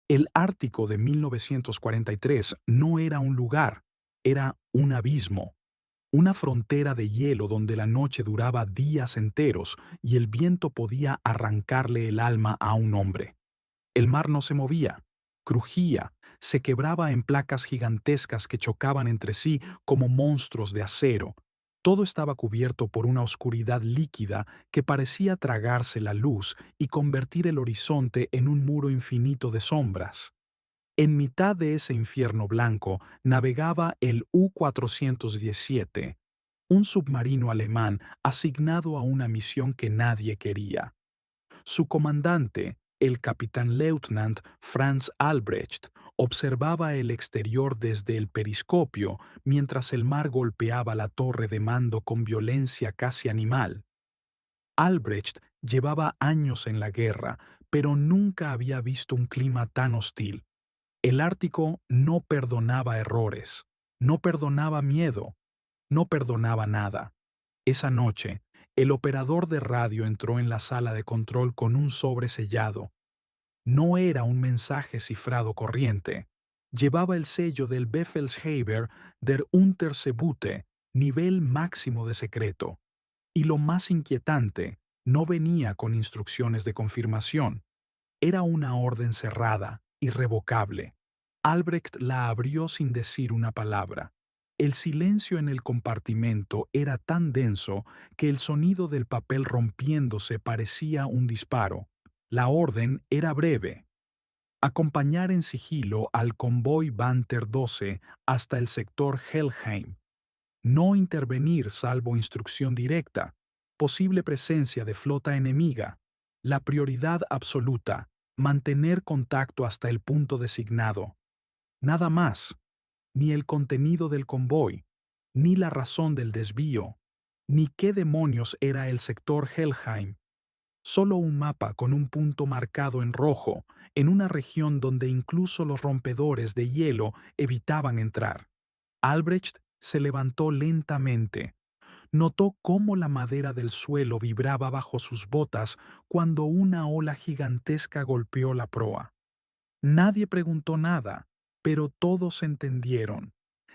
El Ártico de 1943 no era un lugar, era un abismo, una frontera de hielo donde la noche duraba días enteros y el viento podía arrancarle el alma a un hombre. El mar no se movía, crujía, se quebraba en placas gigantescas que chocaban entre sí como monstruos de acero. Todo estaba cubierto por una oscuridad líquida que parecía tragarse la luz y convertir el horizonte en un muro infinito de sombras. En mitad de ese infierno blanco navegaba el U-417, un submarino alemán asignado a una misión que nadie quería. Su comandante, el capitán-leutnant Franz Albrecht, observaba el exterior desde el periscopio mientras el mar golpeaba la torre de mando con violencia casi animal. Albrecht llevaba años en la guerra, pero nunca había visto un clima tan hostil. El Ártico no perdonaba errores, no perdonaba miedo, no perdonaba nada. Esa noche, el operador de radio entró en la sala de control con un sobre sellado. No era un mensaje cifrado corriente. Llevaba el sello del Befehlshaber der Unterseeboote, nivel máximo de secreto. Y lo más inquietante, no venía con instrucciones de confirmación. Era una orden cerrada, irrevocable. Albrecht la abrió sin decir una palabra. El silencio en el compartimento era tan denso que el sonido del papel rompiéndose parecía un disparo. La orden era breve: acompañar en sigilo al convoy Banter 12 hasta el sector Helheim. No intervenir salvo instrucción directa. Posible presencia de flota enemiga. La prioridad absoluta: mantener contacto hasta el punto designado. Nada más. Ni el contenido del convoy, ni la razón del desvío, ni qué demonios era el sector Helheim. Solo un mapa con un punto marcado en rojo, en una región donde incluso los rompedores de hielo evitaban entrar. Albrecht se levantó lentamente. Notó cómo la madera del suelo vibraba bajo sus botas cuando una ola gigantesca golpeó la proa. Nadie preguntó nada, pero todos entendieron.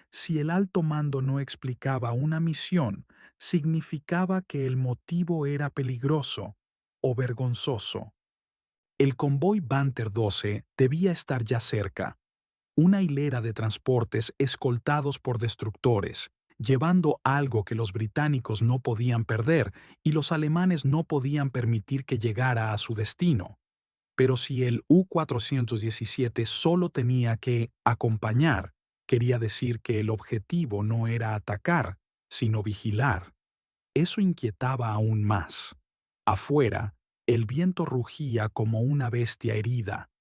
Si el alto mando no explicaba una misión, significaba que el motivo era peligroso o vergonzoso. El convoy Banter 12 debía estar ya cerca, una hilera de transportes escoltados por destructores, llevando algo que los británicos no podían perder y los alemanes no podían permitir que llegara a su destino. Pero si el U-417 solo tenía que acompañar, quería decir que el objetivo no era atacar, sino vigilar. Eso inquietaba aún más. Afuera, el viento rugía como una bestia herida.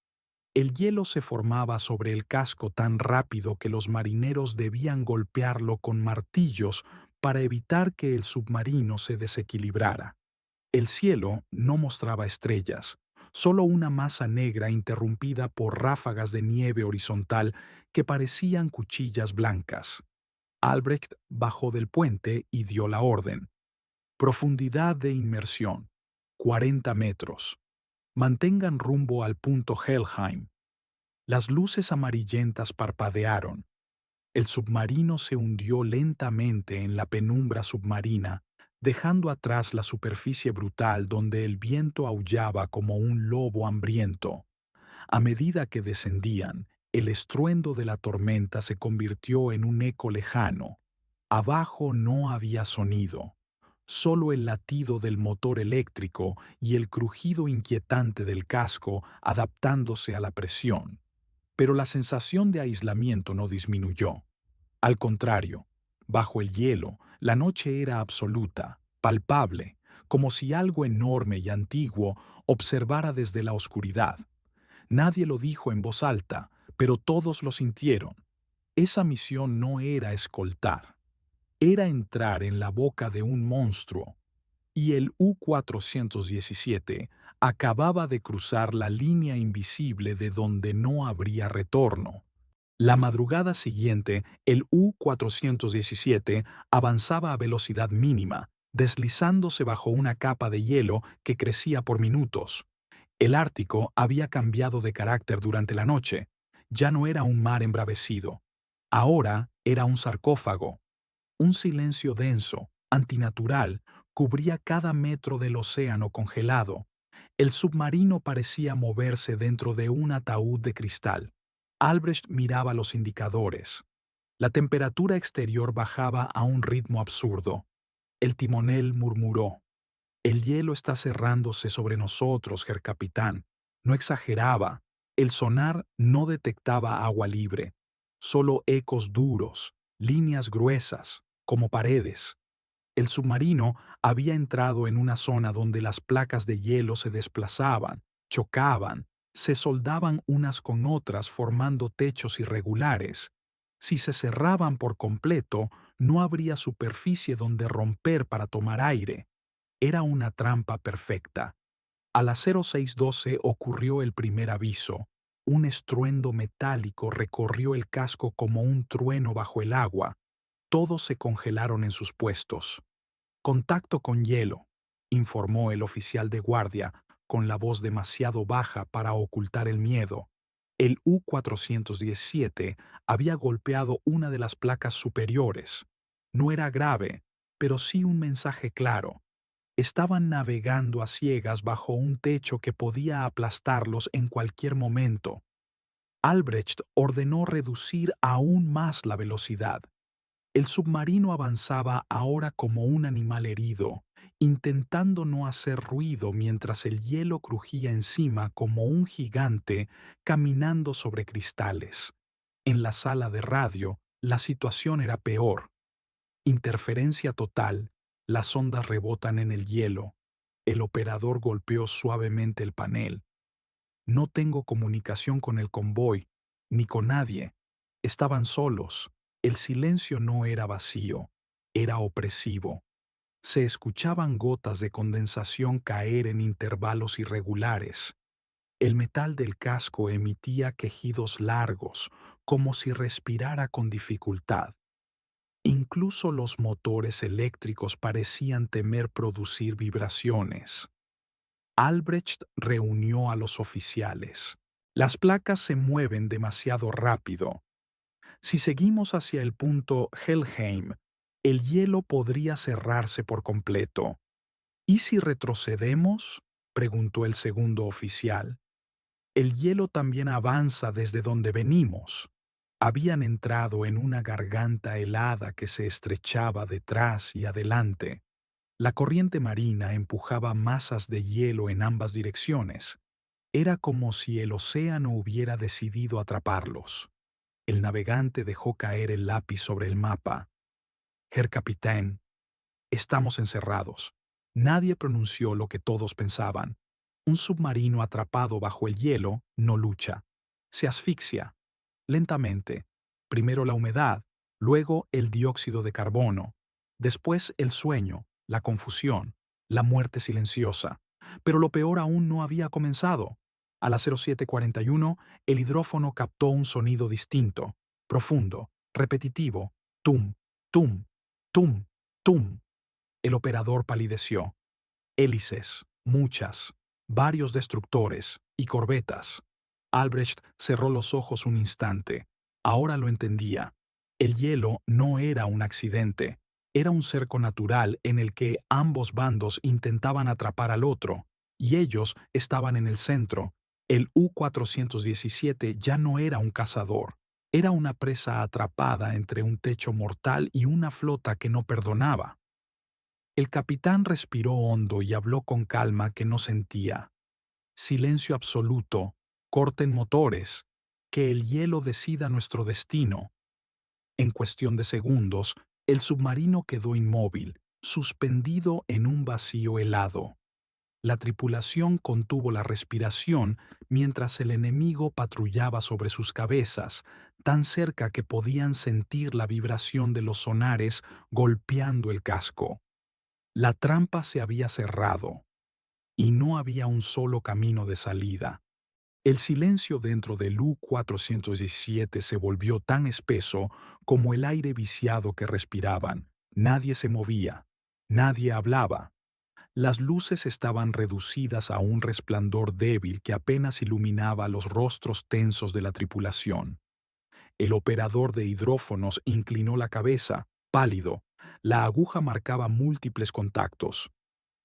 El hielo se formaba sobre el casco tan rápido que los marineros debían golpearlo con martillos para evitar que el submarino se desequilibrara. El cielo no mostraba estrellas, solo una masa negra interrumpida por ráfagas de nieve horizontal que parecían cuchillas blancas. Albrecht bajó del puente y dio la orden. Profundidad de inmersión: 40 metros. Mantengan rumbo al punto Helheim. Las luces amarillentas parpadearon. El submarino se hundió lentamente en la penumbra submarina, dejando atrás la superficie brutal donde el viento aullaba como un lobo hambriento. A medida que descendían, el estruendo de la tormenta se convirtió en un eco lejano. Abajo no había sonido, solo el latido del motor eléctrico y el crujido inquietante del casco adaptándose a la presión. Pero la sensación de aislamiento no disminuyó. Al contrario, bajo el hielo, la noche era absoluta, palpable, como si algo enorme y antiguo observara desde la oscuridad. Nadie lo dijo en voz alta, pero todos lo sintieron. Esa misión no era escoltar, era entrar en la boca de un monstruo, y el U-417 acababa de cruzar la línea invisible de donde no habría retorno. La madrugada siguiente, el U-417 avanzaba a velocidad mínima, deslizándose bajo una capa de hielo que crecía por minutos. El Ártico había cambiado de carácter durante la noche. Ya no era un mar embravecido. Ahora era un sarcófago. Un silencio denso, antinatural, cubría cada metro del océano congelado. El submarino parecía moverse dentro de un ataúd de cristal. Albrecht miraba los indicadores. La temperatura exterior bajaba a un ritmo absurdo. El timonel murmuró: «El hielo está cerrándose sobre nosotros, Herr Capitán». No exageraba. El sonar no detectaba agua libre, solo ecos duros, líneas gruesas, como paredes. El submarino había entrado en una zona donde las placas de hielo se desplazaban, chocaban, se soldaban unas con otras formando techos irregulares. Si se cerraban por completo, no habría superficie donde romper para tomar aire. Era una trampa perfecta. A las 06:12 ocurrió el primer aviso. Un estruendo metálico recorrió el casco como un trueno bajo el agua. Todos se congelaron en sus puestos. «Contacto con hielo», informó el oficial de guardia, con la voz demasiado baja para ocultar el miedo. El U-417 había golpeado una de las placas superiores. No era grave, pero sí un mensaje claro. Estaban navegando a ciegas bajo un techo que podía aplastarlos en cualquier momento. Albrecht ordenó reducir aún más la velocidad. El submarino avanzaba ahora como un animal herido, intentando no hacer ruido mientras el hielo crujía encima como un gigante caminando sobre cristales. En la sala de radio, la situación era peor. Interferencia total, las ondas rebotan en el hielo. El operador golpeó suavemente el panel. «No tengo comunicación con el convoy, ni con nadie». Estaban solos. El silencio no era vacío, era opresivo. Se escuchaban gotas de condensación caer en intervalos irregulares. El metal del casco emitía quejidos largos, como si respirara con dificultad. Incluso los motores eléctricos parecían temer producir vibraciones. Albrecht reunió a los oficiales. «Las placas se mueven demasiado rápido. Si seguimos hacia el punto Helheim, el hielo podría cerrarse por completo». «¿Y si retrocedemos?», preguntó el segundo oficial. «El hielo también avanza desde donde venimos». Habían entrado en una garganta helada que se estrechaba detrás y adelante. La corriente marina empujaba masas de hielo en ambas direcciones. Era como si el océano hubiera decidido atraparlos. El navegante dejó caer el lápiz sobre el mapa. «Herr Capitán, estamos encerrados». Nadie pronunció lo que todos pensaban. Un submarino atrapado bajo el hielo no lucha. Se asfixia. Lentamente. Primero la humedad, luego el dióxido de carbono, después el sueño, la confusión, la muerte silenciosa. Pero lo peor aún no había comenzado. A las 07:41, el hidrófono captó un sonido distinto, profundo, repetitivo: tum, tum, tum, tum. El operador palideció. Hélices, muchas, varios destructores y corbetas. Albrecht cerró los ojos un instante. Ahora lo entendía. El hielo no era un accidente. Era un cerco natural en el que ambos bandos intentaban atrapar al otro, y ellos estaban en el centro. El U-417 ya no era un cazador. Era una presa atrapada entre un techo mortal y una flota que no perdonaba. El capitán respiró hondo y habló con calma que no sentía. «Silencio absoluto. Corten motores. Que el hielo decida nuestro destino». En cuestión de segundos, el submarino quedó inmóvil, suspendido en un vacío helado. La tripulación contuvo la respiración mientras el enemigo patrullaba sobre sus cabezas, tan cerca que podían sentir la vibración de los sonares golpeando el casco. La trampa se había cerrado, y no había un solo camino de salida. El silencio dentro del U-417 se volvió tan espeso como el aire viciado que respiraban. Nadie se movía, nadie hablaba. Las luces estaban reducidas a un resplandor débil que apenas iluminaba los rostros tensos de la tripulación. El operador de hidrófonos inclinó la cabeza, pálido. La aguja marcaba múltiples contactos.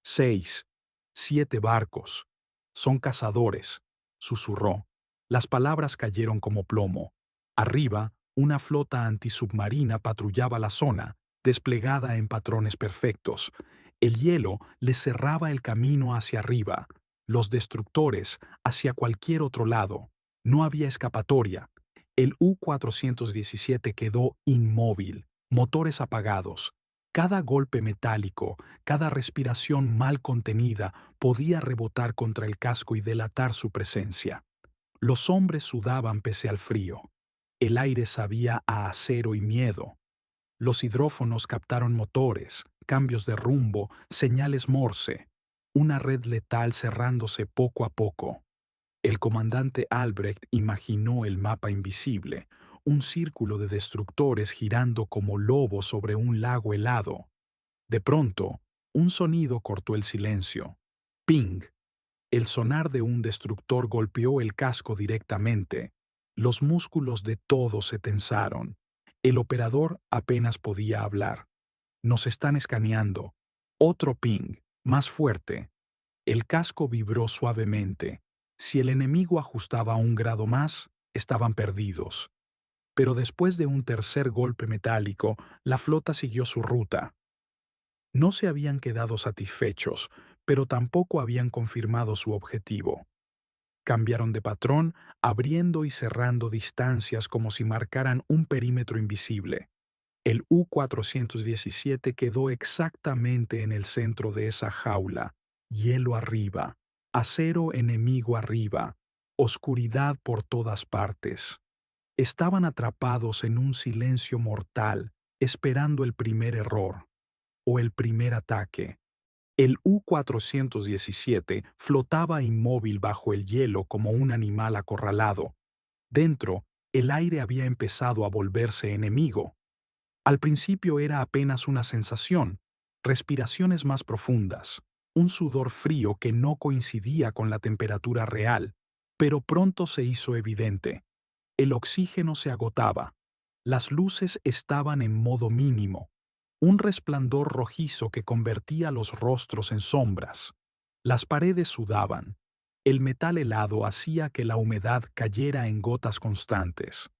6, 7 barcos. Son cazadores, susurró. Las palabras cayeron como plomo. Arriba, una flota antisubmarina patrullaba la zona, desplegada en patrones perfectos. El hielo les cerraba el camino hacia arriba, los destructores hacia cualquier otro lado. No había escapatoria. El U-417 quedó inmóvil, motores apagados. Cada golpe metálico, cada respiración mal contenida podía rebotar contra el casco y delatar su presencia. Los hombres sudaban pese al frío. El aire sabía a acero y miedo. Los hidrófonos captaron motores, cambios de rumbo, señales Morse, una red letal cerrándose poco a poco. El comandante Albrecht imaginó el mapa invisible, un círculo de destructores girando como lobos sobre un lago helado. De pronto, un sonido cortó el silencio. Ping. El sonar de un destructor golpeó el casco directamente. Los músculos de todos se tensaron. El operador apenas podía hablar. Nos están escaneando. Otro ping, más fuerte. El casco vibró suavemente. Si el enemigo ajustaba un grado más, estaban perdidos. Pero después de un tercer golpe metálico, la flota siguió su ruta. No se habían quedado satisfechos, pero tampoco habían confirmado su objetivo. Cambiaron de patrón, abriendo y cerrando distancias como si marcaran un perímetro invisible. El U-417 quedó exactamente en el centro de esa jaula, hielo arriba, acero enemigo arriba, oscuridad por todas partes. Estaban atrapados en un silencio mortal, esperando el primer error o el primer ataque. El U-417 flotaba inmóvil bajo el hielo como un animal acorralado. Dentro, el aire había empezado a volverse enemigo. Al principio era apenas una sensación, respiraciones más profundas, un sudor frío que no coincidía con la temperatura real, pero pronto se hizo evidente. El oxígeno se agotaba. Las luces estaban en modo mínimo, un resplandor rojizo que convertía los rostros en sombras. Las paredes sudaban. El metal helado hacía que la humedad cayera en gotas constantes.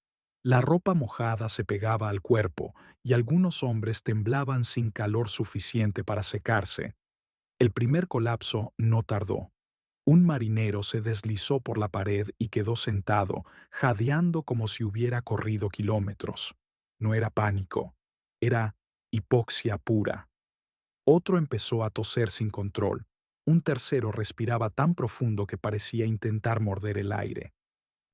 La ropa mojada se pegaba al cuerpo y algunos hombres temblaban sin calor suficiente para secarse. El primer colapso no tardó. Un marinero se deslizó por la pared y quedó sentado, jadeando como si hubiera corrido kilómetros. No era pánico, era hipoxia pura. Otro empezó a toser sin control. Un tercero respiraba tan profundo que parecía intentar morder el aire.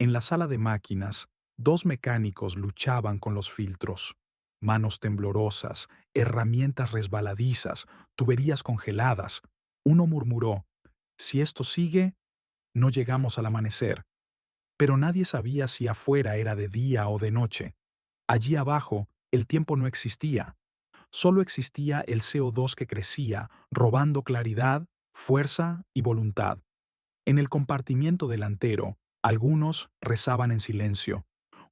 En la sala de máquinas, dos mecánicos luchaban con los filtros. Manos temblorosas, herramientas resbaladizas, tuberías congeladas. Uno murmuró: si esto sigue, no llegamos al amanecer. Pero nadie sabía si afuera era de día o de noche. Allí abajo, el tiempo no existía. Solo existía el CO2 que crecía, robando claridad, fuerza y voluntad. En el compartimiento delantero, algunos rezaban en silencio.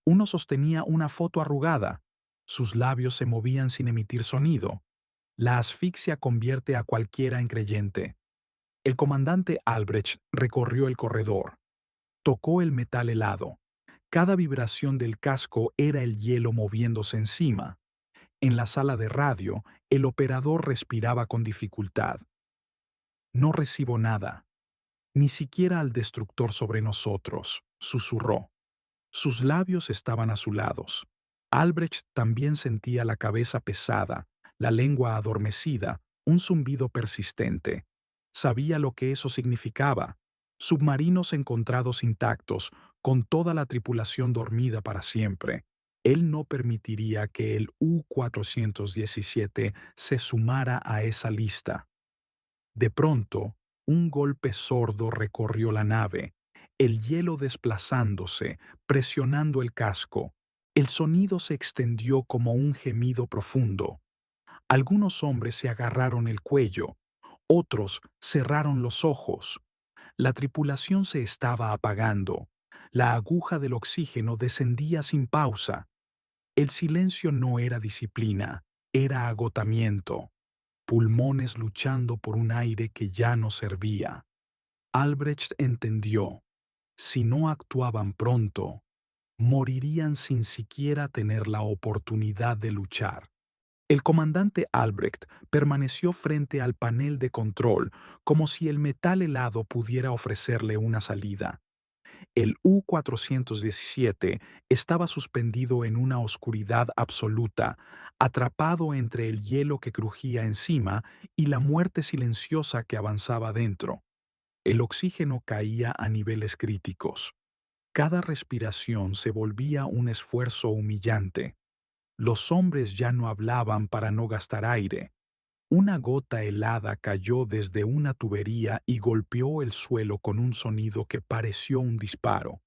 Uno sostenía una foto arrugada. Sus labios se movían sin emitir sonido. La asfixia convierte a cualquiera en creyente. El comandante Albrecht recorrió el corredor. Tocó el metal helado. Cada vibración del casco era el hielo moviéndose encima. En la sala de radio, el operador respiraba con dificultad. No recibo nada. Ni siquiera al destructor sobre nosotros, susurró. Sus labios estaban azulados. Albrecht también sentía la cabeza pesada, la lengua adormecida, un zumbido persistente. Sabía lo que eso significaba. Submarinos encontrados intactos, con toda la tripulación dormida para siempre. Él no permitiría que el U-417 se sumara a esa lista. De pronto, un golpe sordo recorrió la nave, el hielo desplazándose, presionando el casco. El sonido se extendió como un gemido profundo. Algunos hombres se agarraron el cuello, Otros cerraron los ojos. La tripulación se estaba apagando. La aguja del oxígeno descendía sin pausa. El silencio no era disciplina, era agotamiento. Pulmones luchando por un aire que ya no servía. Albrecht entendió. Si no actuaban pronto, morirían sin siquiera tener la oportunidad de luchar. El comandante Albrecht permaneció frente al panel de control como si el metal helado pudiera ofrecerle una salida. El U-417 estaba suspendido en una oscuridad absoluta, atrapado entre el hielo que crujía encima y la muerte silenciosa que avanzaba dentro. El oxígeno caía a niveles críticos. Cada respiración se volvía un esfuerzo humillante. Los hombres ya no hablaban para no gastar aire. Una gota helada cayó desde una tubería y golpeó el suelo con un sonido que pareció un disparo.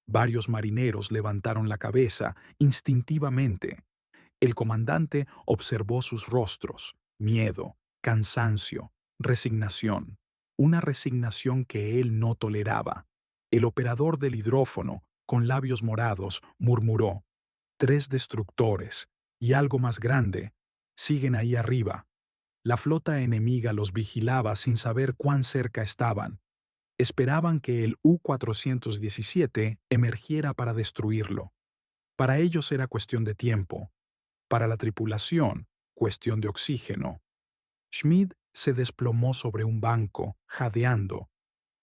Varios marineros levantaron la cabeza instintivamente. El comandante observó sus rostros: miedo, cansancio, resignación. Una resignación que él no toleraba. El operador del hidrófono, con labios morados, murmuró: «3 destructores, y algo más grande, siguen ahí arriba». La flota enemiga los vigilaba sin saber cuán cerca estaban. Esperaban que el U-417 emergiera para destruirlo. Para ellos era cuestión de tiempo. Para la tripulación, cuestión de oxígeno. Schmidt se desplomó sobre un banco, jadeando.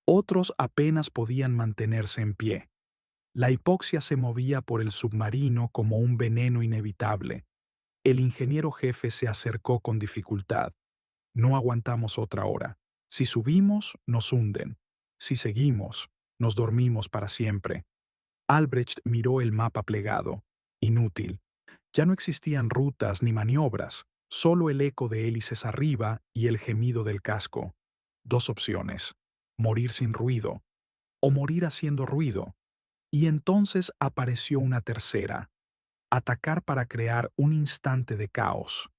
Otros apenas podían mantenerse en pie. La hipoxia se movía por el submarino como un veneno inevitable. El ingeniero jefe se acercó con dificultad. «No aguantamos otra hora. Si subimos, nos hunden. Si seguimos, nos dormimos para siempre». Albrecht miró el mapa plegado. Inútil. Ya no existían rutas ni maniobras, solo el eco de hélices arriba y el gemido del casco. 2 opciones: morir sin ruido o morir haciendo ruido. Y entonces apareció una tercera: atacar para crear un instante de caos.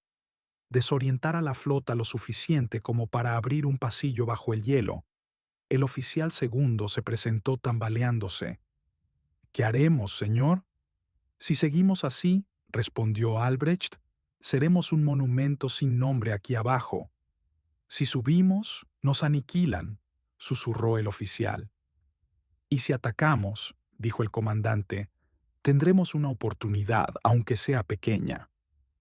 Desorientar a la flota lo suficiente como para abrir un pasillo bajo el hielo. El oficial segundo se presentó tambaleándose. «¿Qué haremos, señor?» «Si seguimos así», respondió Albrecht, «seremos un monumento sin nombre aquí abajo». «Si subimos, nos aniquilan», susurró el oficial. «Y si atacamos», dijo el comandante, «tendremos una oportunidad, aunque sea pequeña».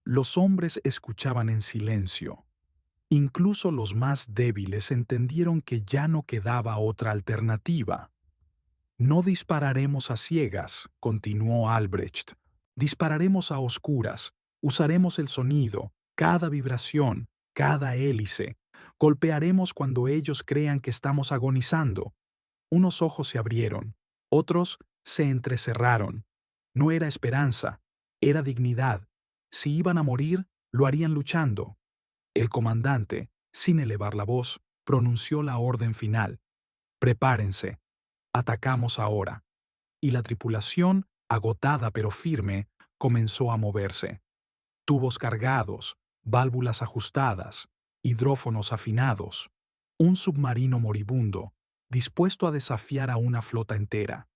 Los hombres escuchaban en silencio. Incluso los más débiles entendieron que ya no quedaba otra alternativa. «No dispararemos a ciegas», continuó Albrecht. «Dispararemos a oscuras. Usaremos el sonido, cada vibración, cada hélice. Golpearemos cuando ellos crean que estamos agonizando». Unos ojos se abrieron, otros se entrecerraron. No era esperanza, era dignidad. Si iban a morir, lo harían luchando. El comandante, sin elevar la voz, pronunció la orden final: «Prepárense. Atacamos ahora». Y la tripulación, agotada pero firme, comenzó a moverse. Tubos cargados, válvulas ajustadas, hidrófonos afinados. Un submarino moribundo, dispuesto a desafiar a una flota entera.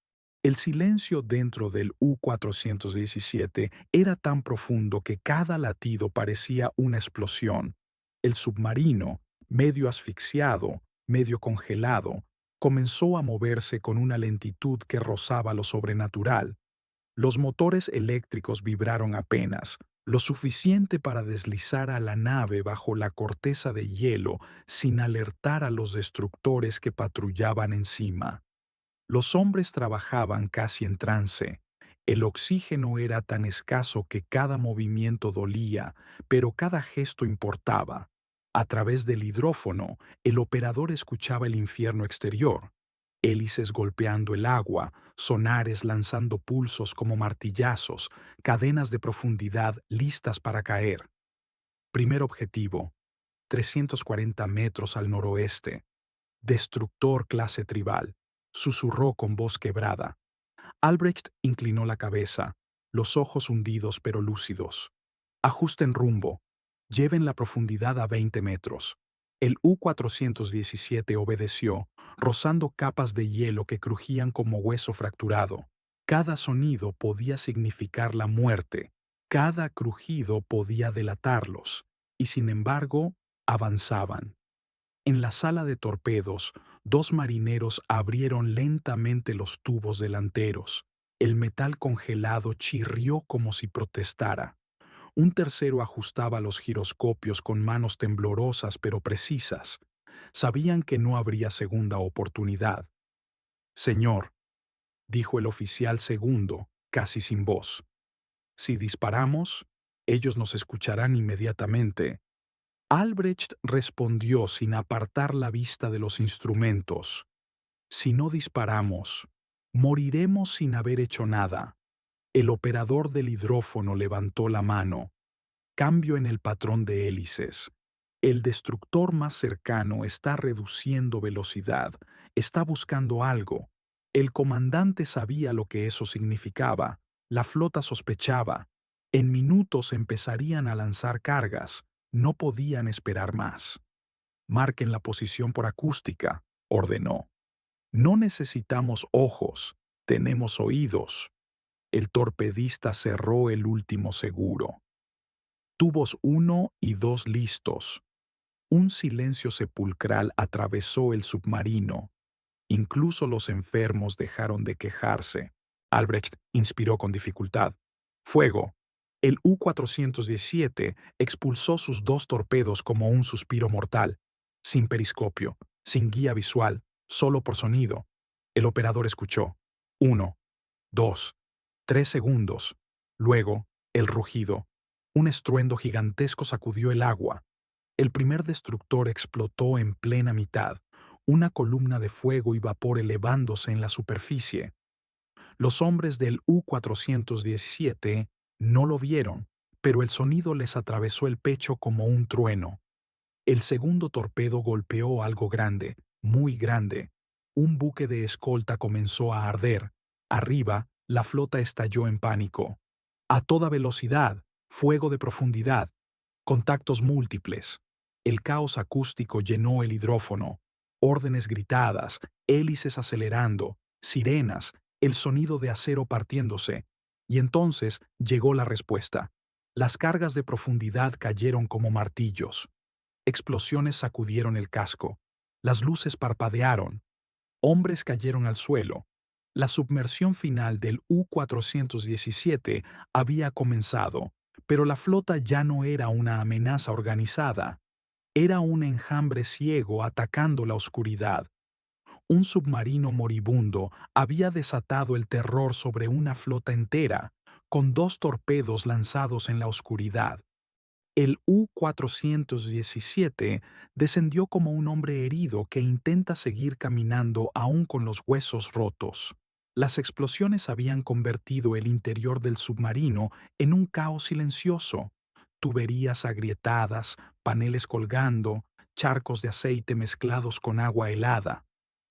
El silencio dentro del U-417 era tan profundo que cada latido parecía una explosión. El submarino, medio asfixiado, medio congelado, comenzó a moverse con una lentitud que rozaba lo sobrenatural. Los motores eléctricos vibraron apenas, lo suficiente para deslizar a la nave bajo la corteza de hielo sin alertar a los destructores que patrullaban encima. Los hombres trabajaban casi en trance. El oxígeno era tan escaso que cada movimiento dolía, pero cada gesto importaba. A través del hidrófono, el operador escuchaba el infierno exterior. Hélices golpeando el agua, sonares lanzando pulsos como martillazos, cadenas de profundidad listas para caer. Primer objetivo: 340 metros al noroeste. Destructor clase tribal, susurró con voz quebrada. Albrecht inclinó la cabeza, los ojos hundidos pero lúcidos. «Ajusten rumbo. Lleven la profundidad a 20 metros. El U-417 obedeció, rozando capas de hielo que crujían como hueso fracturado. Cada sonido podía significar la muerte, cada crujido podía delatarlos, y sin embargo, avanzaban. En la sala de torpedos, dos marineros abrieron lentamente los tubos delanteros. El metal congelado chirrió como si protestara. Un tercero ajustaba los giroscopios con manos temblorosas pero precisas. Sabían que no habría segunda oportunidad. Señor, dijo el oficial segundo, casi sin voz. Si disparamos, ellos nos escucharán inmediatamente. Albrecht respondió sin apartar la vista de los instrumentos. Si no disparamos, moriremos sin haber hecho nada. El operador del hidrófono levantó la mano. Cambio en el patrón de hélices. El destructor más cercano está reduciendo velocidad, está buscando algo. El comandante sabía lo que eso significaba. La flota sospechaba. En minutos empezarían a lanzar cargas. No podían esperar más. Marquen la posición por acústica, ordenó. No necesitamos ojos, tenemos oídos. El torpedista cerró el último seguro. Tubos 1 y 2 listos. Un silencio sepulcral atravesó el submarino. Incluso los enfermos dejaron de quejarse. Albrecht inspiró con dificultad. Fuego. El U-417 expulsó sus dos torpedos como un suspiro mortal, sin periscopio, sin guía visual, solo por sonido. El operador escuchó. 1, 2, 3 segundos. Luego, el rugido. Un estruendo gigantesco sacudió el agua. El primer destructor explotó en plena mitad, una columna de fuego y vapor elevándose en la superficie. Los hombres del U-417 no lo vieron, pero el sonido les atravesó el pecho como un trueno. El segundo torpedo golpeó algo grande, muy grande. Un buque de escolta comenzó a arder. Arriba, la flota estalló en pánico. A toda velocidad, fuego de profundidad, contactos múltiples. El caos acústico llenó el hidrófono. Órdenes gritadas, hélices acelerando, sirenas, el sonido de acero partiéndose. Y entonces llegó la respuesta. Las cargas de profundidad cayeron como martillos. Explosiones sacudieron el casco. Las luces parpadearon. Hombres cayeron al suelo. La submersión final del U-417 había comenzado, pero la flota ya no era una amenaza organizada. Era un enjambre ciego atacando la oscuridad. Un submarino moribundo había desatado el terror sobre una flota entera, con dos torpedos lanzados en la oscuridad. El U-417 descendió como un hombre herido que intenta seguir caminando aún con los huesos rotos. Las explosiones habían convertido el interior del submarino en un caos silencioso. Tuberías agrietadas, paneles colgando, charcos de aceite mezclados con agua helada.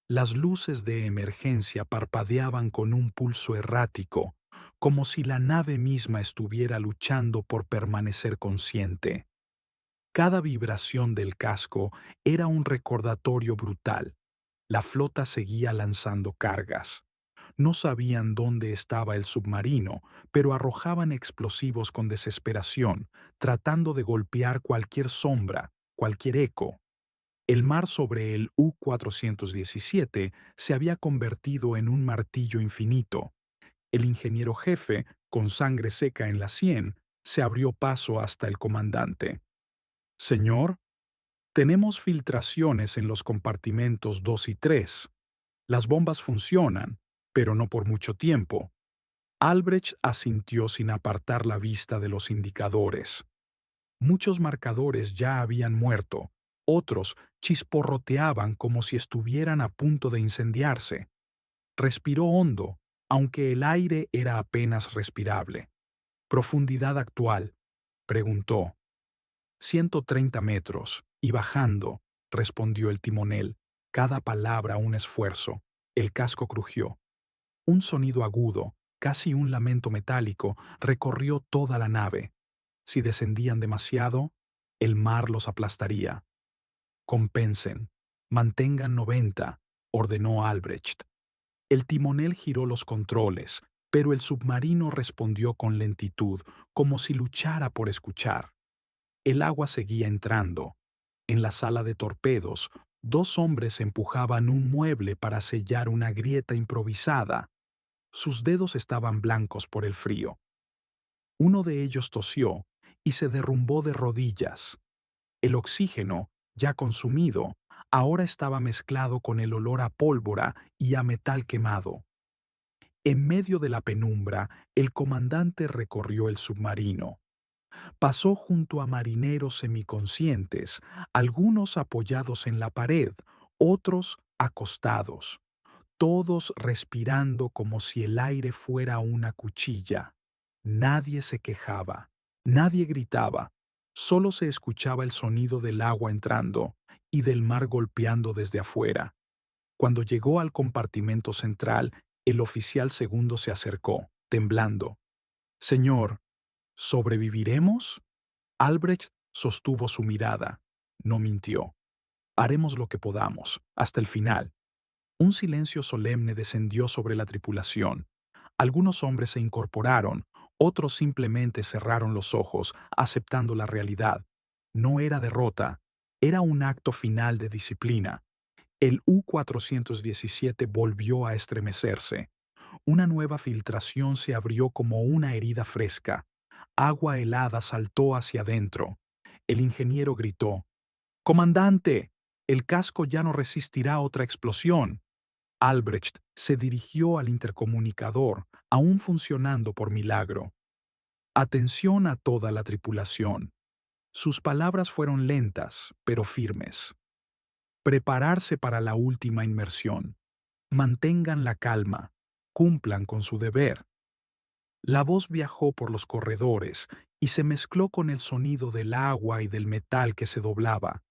Las luces de emergencia parpadeaban con un pulso errático, como si la nave misma estuviera luchando por permanecer consciente. Cada vibración del casco era un recordatorio brutal. La flota seguía lanzando cargas. No sabían dónde estaba el submarino, pero arrojaban explosivos con desesperación, tratando de golpear cualquier sombra, cualquier eco. El mar sobre el U-417 se había convertido en un martillo infinito. El ingeniero jefe, con sangre seca en la sien, se abrió paso hasta el comandante. Señor, tenemos filtraciones en los compartimentos 2 y 3. Las bombas funcionan, pero no por mucho tiempo. Albrecht asintió sin apartar la vista de los indicadores. Muchos marcadores ya habían muerto, otros chisporroteaban como si estuvieran a punto de incendiarse. Respiró hondo, aunque el aire era apenas respirable. ¿Profundidad actual?, preguntó. 130 metros, y bajando, respondió el timonel, cada palabra un esfuerzo. El casco crujió. Un sonido agudo, casi un lamento metálico, recorrió toda la nave. Si descendían demasiado, el mar los aplastaría. Compensen. Mantengan 90, ordenó Albrecht. El timonel giró los controles, pero el submarino respondió con lentitud, como si luchara por escuchar. El agua seguía entrando. En la sala de torpedos, dos hombres empujaban un mueble para sellar una grieta improvisada. Sus dedos estaban blancos por el frío. Uno de ellos tosió y se derrumbó de rodillas. El oxígeno, ya consumido, ahora estaba mezclado con el olor a pólvora y a metal quemado. En medio de la penumbra, el comandante recorrió el submarino. Pasó junto a marineros semiconscientes, algunos apoyados en la pared, otros acostados, todos respirando como si el aire fuera una cuchilla. Nadie se quejaba, nadie gritaba, solo se escuchaba el sonido del agua entrando y del mar golpeando desde afuera. Cuando llegó al compartimento central, el oficial segundo se acercó, temblando. «Señor, ¿sobreviviremos?» Albrecht sostuvo su mirada. No mintió. «Haremos lo que podamos, hasta el final». Un silencio solemne descendió sobre la tripulación. Algunos hombres se incorporaron, otros simplemente cerraron los ojos, aceptando la realidad. No era derrota, era un acto final de disciplina. El U-417 volvió a estremecerse. Una nueva filtración se abrió como una herida fresca. Agua helada saltó hacia adentro. El ingeniero gritó: «¡Comandante! El casco ya no resistirá otra explosión». Albrecht se dirigió al intercomunicador, aún funcionando por milagro. «Atención a toda la tripulación». Sus palabras fueron lentas, pero firmes. «Prepararse para la última inmersión. Mantengan la calma. Cumplan con su deber». La voz viajó por los corredores y se mezcló con el sonido del agua y del metal que se doblaba.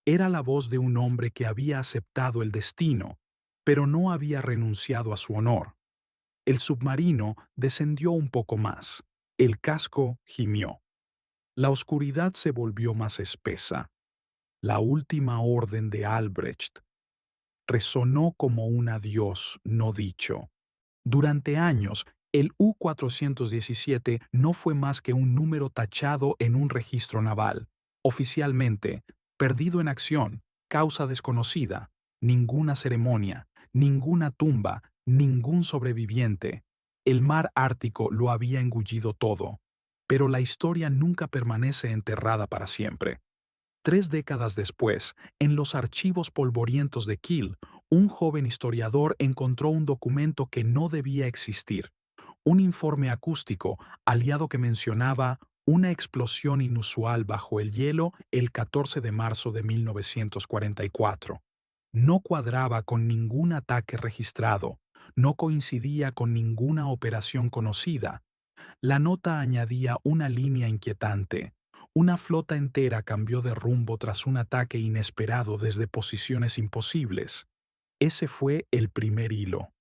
Era la voz de un hombre que había aceptado el destino, pero no había renunciado a su honor. El submarino descendió un poco más. El casco gimió. La oscuridad se volvió más espesa. La última orden de Albrecht resonó como un adiós no dicho. Durante años, el U-417 no fue más que un número tachado en un registro naval. Oficialmente, perdido en acción, causa desconocida, ninguna ceremonia, ninguna tumba, ningún sobreviviente. El mar Ártico lo había engullido todo. Pero la historia nunca permanece enterrada para siempre. 3 décadas después, en los archivos polvorientos de Kiel, un joven historiador encontró un documento que no debía existir, un informe acústico aliado que mencionaba una explosión inusual bajo el hielo el 14 de marzo de 1944. No cuadraba con ningún ataque registrado, no coincidía con ninguna operación conocida. La nota añadía una línea inquietante. Una flota entera cambió de rumbo tras un ataque inesperado desde posiciones imposibles. Ese fue el primer hilo.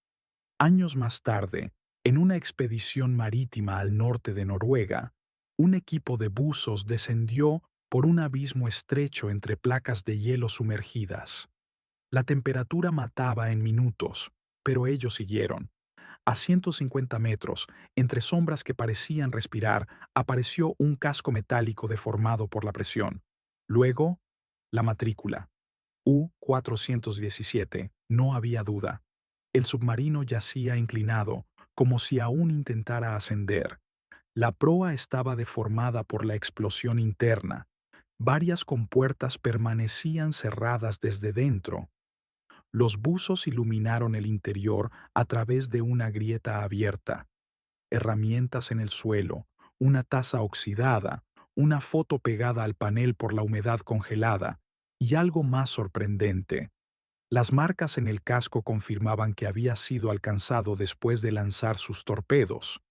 Años más tarde, en una expedición marítima al norte de Noruega, un equipo de buzos descendió por un abismo estrecho entre placas de hielo sumergidas. La temperatura mataba en minutos, pero ellos siguieron. A 150 metros, entre sombras que parecían respirar, apareció un casco metálico deformado por la presión. Luego, la matrícula. U-417. No había duda. El submarino yacía inclinado, como si aún intentara ascender. La proa estaba deformada por la explosión interna. Varias compuertas permanecían cerradas desde dentro. Los buzos iluminaron el interior a través de una grieta abierta. Herramientas en el suelo, una taza oxidada, una foto pegada al panel por la humedad congelada, y algo más sorprendente. Las marcas en el casco confirmaban que había sido alcanzado después de lanzar sus torpedos.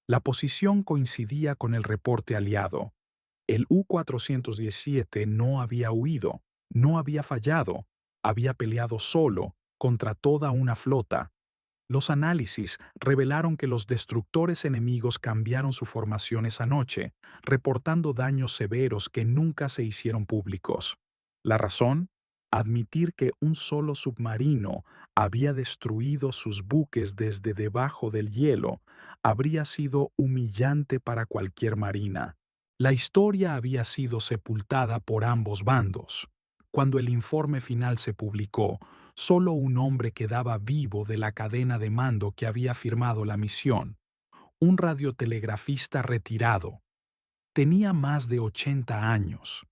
La posición coincidía con el reporte aliado. El U-417 no había huido, no había fallado, había peleado solo contra toda una flota. Los análisis revelaron que los destructores enemigos cambiaron su formación esa noche, reportando daños severos que nunca se hicieron públicos. ¿La razón? Admitir que un solo submarino había destruido sus buques desde debajo del hielo habría sido humillante para cualquier marina. La historia había sido sepultada por ambos bandos. Cuando el informe final se publicó, solo un hombre quedaba vivo de la cadena de mando que había firmado la misión, un radiotelegrafista retirado. Tenía más de 80 años.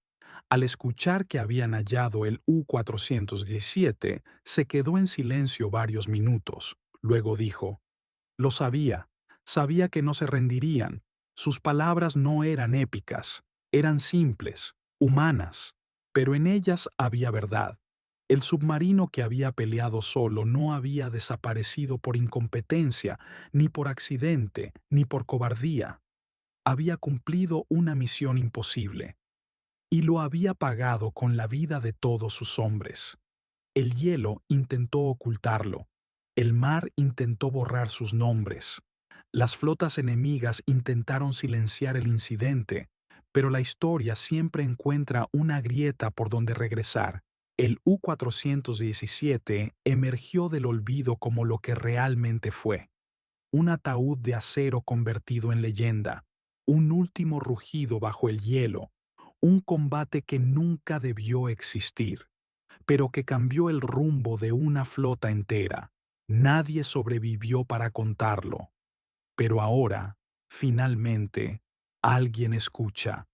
Al escuchar que habían hallado el U-417, se quedó en silencio varios minutos. Luego dijo, «Lo sabía, sabía que no se rendirían. Sus palabras no eran épicas, eran simples, humanas, pero en ellas había verdad. El submarino que había peleado solo no había desaparecido por incompetencia, ni por accidente, ni por cobardía. Había cumplido una misión imposible y lo había pagado con la vida de todos sus hombres. El hielo intentó ocultarlo, el mar intentó borrar sus nombres, las flotas enemigas intentaron silenciar el incidente, pero la historia siempre encuentra una grieta por donde regresar. El U-417 emergió del olvido como lo que realmente fue, un ataúd de acero convertido en leyenda, un último rugido bajo el hielo, un combate que nunca debió existir, pero que cambió el rumbo de una flota entera. Nadie sobrevivió para contarlo, pero ahora, finalmente, alguien escucha.